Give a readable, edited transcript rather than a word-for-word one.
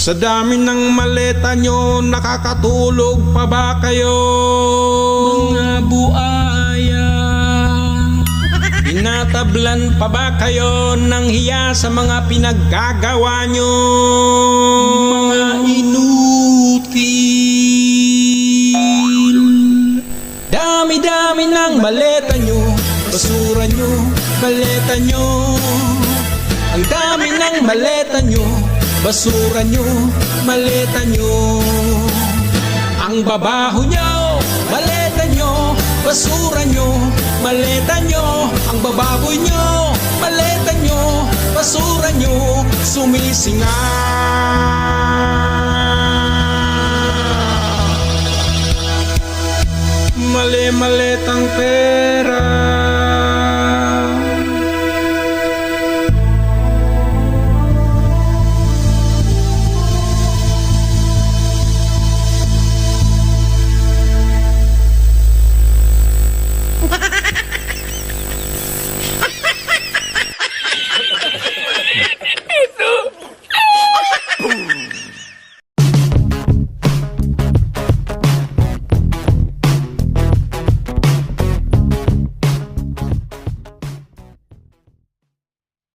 Sa dami ng maleta nyo, nakakatulog pa ba kayo? Mga buaya, Tinatablan pa ba kayo ng hiya sa mga pinaggagawa nyo? mga inutil. Dami-dami ng maleta nyo, basura nyo, maleta nyo. Ang dami ng maleta nyo, basura nyo, maleta nyo. Ang babaho nyo, maleta nyo, basura nyo, maleta nyo. Ang bababoy nyo, maleta nyo, basura nyo, sumisinga. Mali-maletang pera,